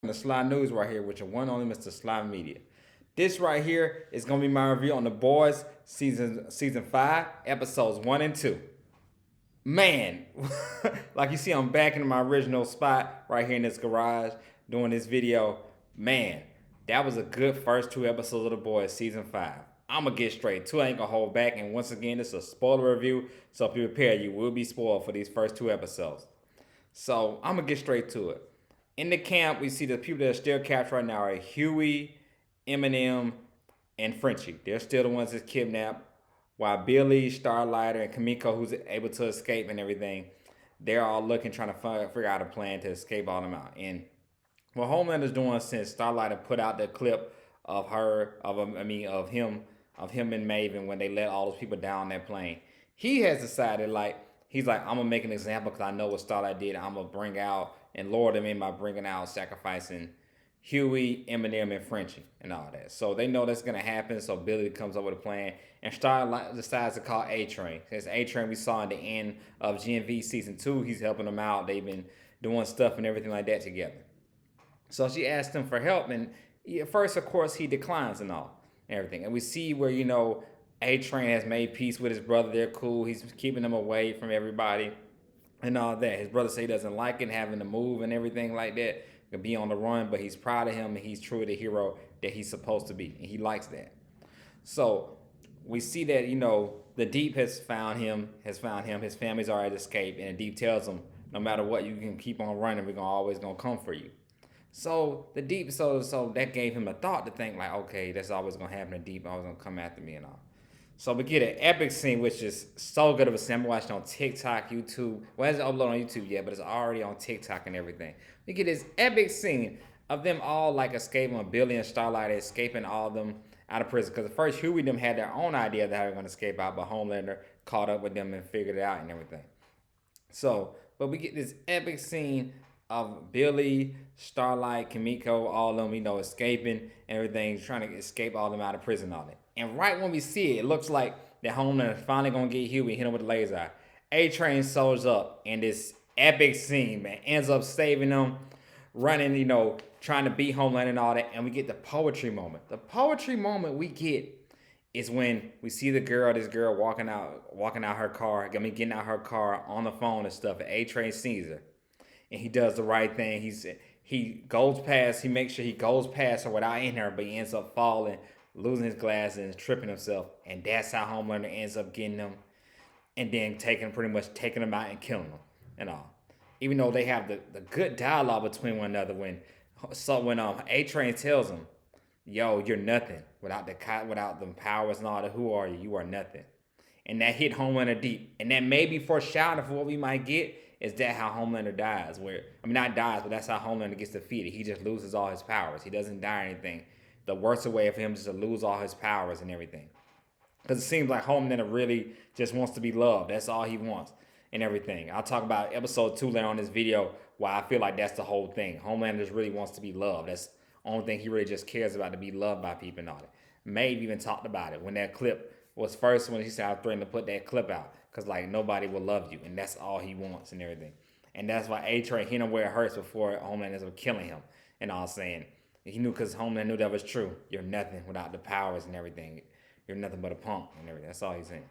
The Sly News right here with your one only Mr. Sly Media. This right here is gonna be my review on The Boys season 5, episodes 1 and 2. Man, like you see, I'm back in my original spot right here in this garage doing this video. Man, that was a good first 2 episodes of The Boys season 5. I'm gonna get straight to it. I ain't gonna hold back. And once again, this is a spoiler review, so if you prepare, you will be spoiled for these first 2 episodes. So I'm gonna get straight to it. In the camp, we see the people that are still captured right now are Huey, Eminem, and Frenchie. They're still the ones that's kidnapped. While Billy, Starlighter, and Kamiko, who's able to escape and everything, they're all looking, trying to figure out a plan to escape all them out. And what Homelander's doing since Starlighter put out the clip of her, of him and Maven when they let all those people down that plane, he has decided he's like, I'm gonna make an example because I know what Starlight did. I'm gonna bring out and lure them in by bringing out sacrificing Huey, Eminem, and Frenchie and all that. So they know that's gonna happen. So Billy comes up with a plan, and Starlight decides to call A Train. Because A Train we saw in the end of GNV season 2, he's helping them out. They've been doing stuff and everything like that together. So she asked him for help, and at first, of course, he declines and all and everything. And we see where A Train has made peace with his brother. They're cool. He's keeping them away from everybody and all that. His brother say he doesn't like it, having to move and everything like that, to be on the run, but he's proud of him and he's truly the hero that he's supposed to be, and he likes that. So we see that the Deep has found him. His family's already escaped, and the Deep tells him, no matter what, you can keep on running. We're always gonna come for you. So the Deep, so that gave him a thought to think like, okay, that's always gonna happen. The Deep always gonna come after me and all. So we get an epic scene, which is so good of a scene. I watched it on TikTok, YouTube. Well, it hasn't uploaded on YouTube yet, but it's already on TikTok and everything. We get this epic scene of them all like escaping, Billy and Starlight escaping all of them out of prison. Because at first, Huey and them had their own idea that they were going to escape out, but Homelander caught up with them and figured it out and everything. So, but we get this epic scene of Billy, Starlight, Kamiko, all of them, escaping and everything, trying to escape all of them out of prison and all that. And right when we see it, it looks like that Homelander is finally gonna get Huey and hit him with a laser eye. A Train shows up in this epic scene, man, ends up saving them, running, trying to beat Homelander and all that. And we get the poetry moment. The poetry moment we get is when we see this girl walking out her car, getting out her car on the phone and stuff. And A Train sees her, and he does the right thing. He makes sure he goes past her without hitting her, but he ends up falling, losing his glasses and tripping himself. And that's how Homelander ends up getting him, and then pretty much taking him out and killing him and all. Even though they have the good dialogue between one another when A Train tells him, yo, you're nothing without the powers and all that. Who are you? You are nothing. And that hit Homelander deep. And that may be foreshadowing for what we might get. Is that how Homelander dies? Not dies, but that's how Homelander gets defeated. He just loses all his powers. He doesn't die or anything. The worst way for him is to lose all his powers and everything. Because it seems like Homelander really just wants to be loved. That's all he wants and everything. I'll talk about episode 2 later on this video, why I feel like that's the whole thing. Homelander just really wants to be loved. That's the only thing he really just cares about, to be loved by people and all that. Maeve even talked about it when that clip was first, when he said I was threatening to put that clip out. Because nobody will love you. And that's all he wants and everything. And that's why A Train hit him where it hurts before Homelander ends up killing him. And all saying, he knew, because Homelander knew that was true. You're nothing without the powers and everything. You're nothing but a punk and everything. That's all he's saying.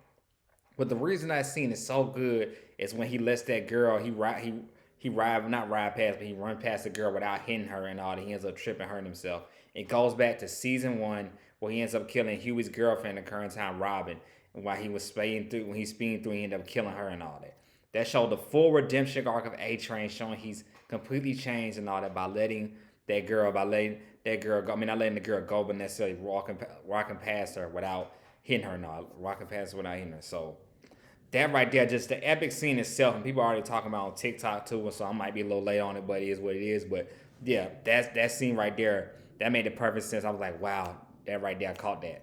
But the reason that scene is so good is when he lets that girl, he run past the girl without hitting her and all that. He ends up tripping, hurting himself. It goes back to season 1 where he ends up killing Huey's girlfriend in the current time, Robin. And while he was speeding through, he ended up killing her and all that. That showed the full redemption arc of A Train, showing he's completely changed and all that by letting that girl go. Not letting the girl go, but necessarily walking past her without hitting her and all. Walking past her without hitting her. So that right there, just the epic scene itself, and people are already talking about on TikTok too, so I might be a little late on it, but it is what it is. But yeah, that scene right there, that made the perfect sense. I was like, wow, that right there, I caught that.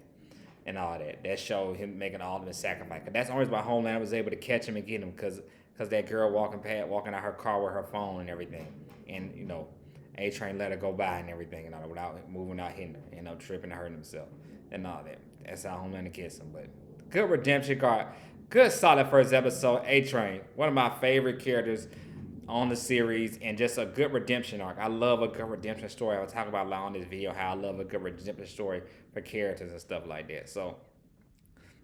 And all that. That showed him making all of the sacrifice. That's the only reason why Homelander was able to catch him and get him, because that girl walking out her car with her phone and everything. And, A Train let her go by and everything, and all, without moving out, hitting her, tripping and hurting himself and all that. That's how Homelander gets him. But good redemption card. Good solid first episode. A Train, one of my favorite characters on the series, and just a good redemption arc. I love a good redemption story. I was talking about a lot on this video how I love a good redemption story for characters and stuff like that. So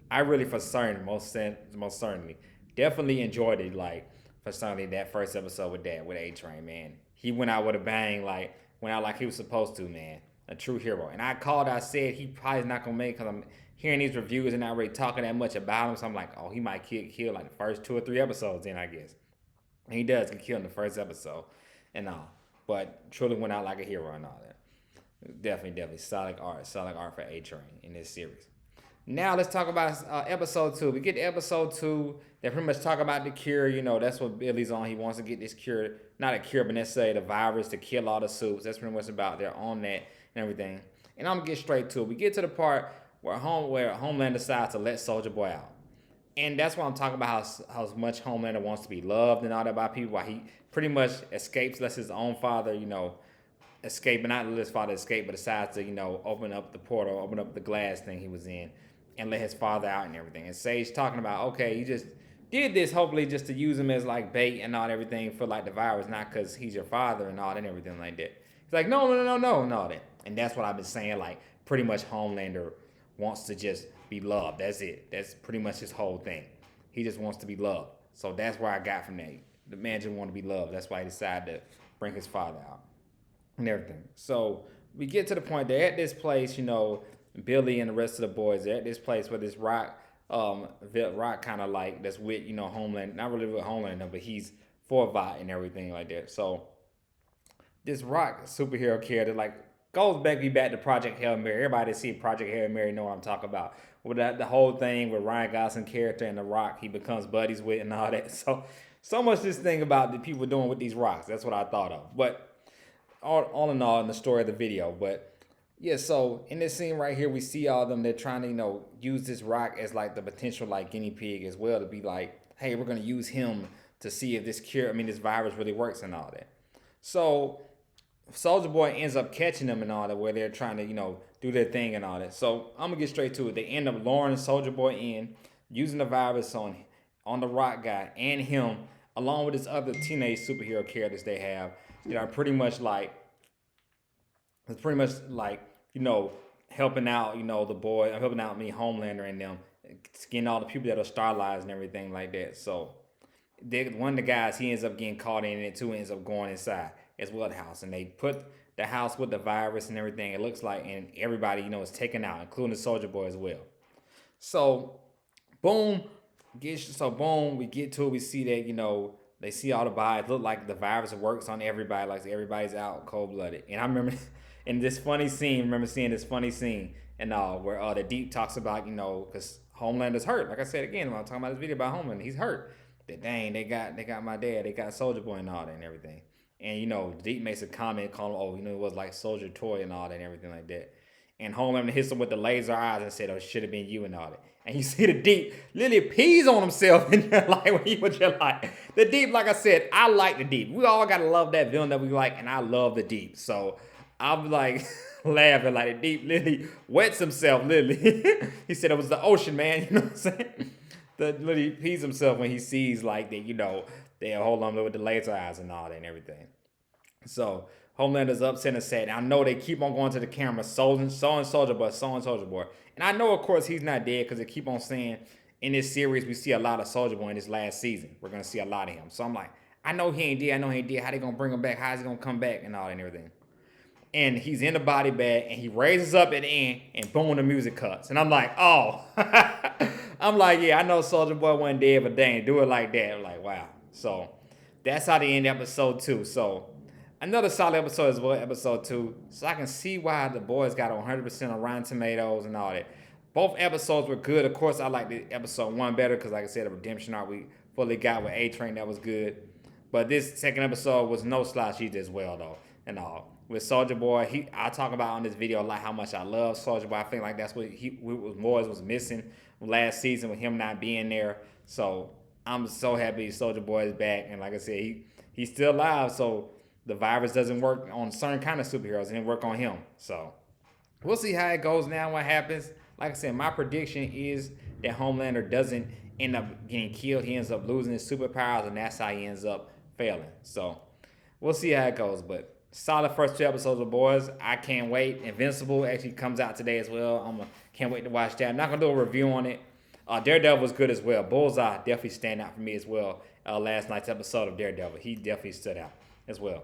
I really, for certain, most certainly, definitely enjoyed it. Like for certainly that first episode with A Train, man. He went out with a bang, like went out like he was supposed to, man. A true hero. And I said he probably is not gonna make because I'm hearing these reviews and not really talking that much about him. So I'm like, oh, he might get killed like the first 2 or 3 episodes. Then I guess. And he does get killed in the first episode, and all. But truly went out like a hero and all that. Definitely solid art for A Train in this series. Now let's talk about episode 2. We get to episode 2. They pretty much talk about the cure. You know, that's what Billy's on. He wants to get this cure, not a cure, but necessarily the virus to kill all the soups. That's pretty much about they're on that and everything. And I'm gonna get straight to it. We get to the part where Homeland decides to let Soldier Boy out. And that's why I'm talking about how much Homelander wants to be loved and all that by people. Why he pretty much escapes, lets his own father, escape, but not let his father escape, but decides to, open up the portal, open up the glass thing he was in, and let his father out and everything. And Sage talking about, okay, you just did this hopefully just to use him as like bait and all everything for like the virus, not because he's your father and all that and everything like that. He's like, no, and all that. And that's what I've been saying, like pretty much Homelander wants to just be loved. That's it. That's pretty much his whole thing. He just wants to be loved. So that's where I got from that. The man just wanted to be loved. That's why he decided to bring his father out and everything. So we get to the point they're at this place, Billy and the rest of the boys are at this place where this Rock kind of like that's with, Homeland, not really with Homeland, but he's for Vought and everything like that. So this Rock superhero character like goes back to Project Hail Mary. Everybody that see Project Hail Mary know what I'm talking about. With the whole thing with Ryan Gosling character and the Rock, he becomes buddies with and all that. So much this thing about the people doing with these rocks. That's what I thought of. But all in all, in the story of the video. But yeah, so in this scene right here, we see all of them. They're trying to, use this Rock as like the potential like guinea pig as well to be like, hey, we're gonna use him to see if this virus really works and all that. So Soldier Boy ends up catching them and all that, where they're trying to, do their thing and all that. So I'm gonna get straight to it. They end up luring Soldier Boy in, using the virus on the Rock guy and him, along with his other teenage superhero characters they have. Pretty much like, helping out, the boy, helping out me, Homelander and them, getting all the people that are Starlights and everything like that. So one of the guys, he ends up getting caught in it too, ends up going inside as well the house, and they put the house with the virus and everything, it looks like, and everybody, is taken out, including the Soldier Boy as well. So boom, we get to it, we see that, they see all the bodies, look like the virus works on everybody, like everybody's out cold-blooded. And I remember seeing this funny scene, and where the Deep talks about, because Homelander's hurt. Like I said again, when I'm talking about this video about Homelander, he's hurt. That dang, they got my dad, they got Soldier Boy and all that and everything. And Deep makes a comment calling him, it was like Soldier Toy and all that and everything like that. And Homelander hits him with the laser eyes and said, oh, it should have been you and all that. And you see the Deep literally pees on himself and you're like, when he was just like, the Deep, like I said, I like the Deep. We all gotta love that villain that we like, and I love the Deep. So I'm like laughing like the Deep literally wets himself, literally. He said it was the ocean, man, you know what I'm saying? The literally pees himself when he sees like that, they hold on with the laser eyes and all that and everything. So Homelander's upset and sad. I know they keep on going to the camera, sawing Soldier Boy. And I know, of course, he's not dead because they keep on saying in this series we see a lot of Soldier Boy in this last season. We're going to see a lot of him. So I'm like, I know he ain't dead. How they going to bring him back? How is he going to come back and all that and everything? And he's in the body bag and he raises up at the end and boom, the music cuts. And I'm like, oh. I'm like, yeah, I know Soldier Boy wasn't dead, but they ain't do it like that. I'm like, wow. So that's how they end episode 2. So another solid episode as well, episode 2. So I can see why the boys got 100% on Rotten Tomatoes and all that. Both episodes were good. Of course, I like the episode 1 better because, like I said, the redemption arc we fully got with A Train, that was good. But this second episode was no slouch either as well, though, and all. With Soldier Boy, I talk about on this video a lot how much I love Soldier Boy. I think like that's what was missing last season with him not being there. So I'm so happy Soldier Boy is back. And like I said, he's still alive. So the virus doesn't work on certain kind of superheroes. It didn't work on him. So we'll see how it goes now, what happens. Like I said, my prediction is that Homelander doesn't end up getting killed. He ends up losing his superpowers, and that's how he ends up failing. So we'll see how it goes. But solid first 2 episodes of Boys. I can't wait. Invincible actually comes out today as well. Can't wait to watch that. I'm not gonna do a review on it. Daredevil was good as well. Bullseye definitely stand out for me as well. Last night's episode of Daredevil, he definitely stood out as well.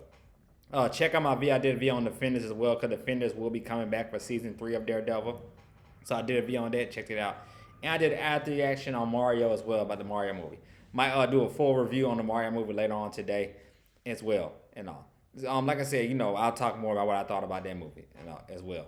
Check out my video. I did a video on Defenders as well, because Defenders will be coming back for season 3 of Daredevil. So I did a video on that. Checked it out. And I did an after reaction on Mario as well, about the Mario movie. Might do a full review on the Mario movie later on today as well. And like I said, I'll talk more about what I thought about that movie as well.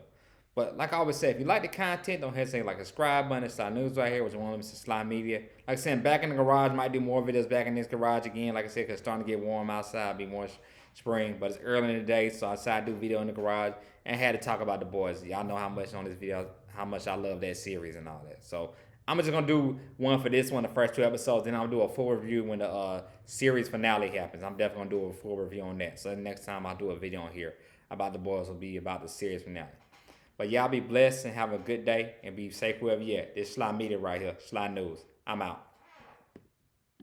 But like I always say, if you like the content, don't hesitate to subscribe button. It's Sly News right here, which is one of them, Mr. Sly Media. Like I said, back in the garage, might do more videos back in this garage again. Like I said, because it's starting to get warm outside, be more spring. But it's early in the day, so I decided to do a video in the garage and had to talk about the Boys. Y'all know how much on this video, how much I love that series and all that. So I'm just going to do one for this one, the first 2 episodes. Then I'll do a full review when the series finale happens. I'm definitely going to do a full review on that. So the next time I'll do a video on here about the Boys will be about the series finale. But y'all be blessed and have a good day and be safe wherever you at. This Sly Media right here, Sly News. I'm out.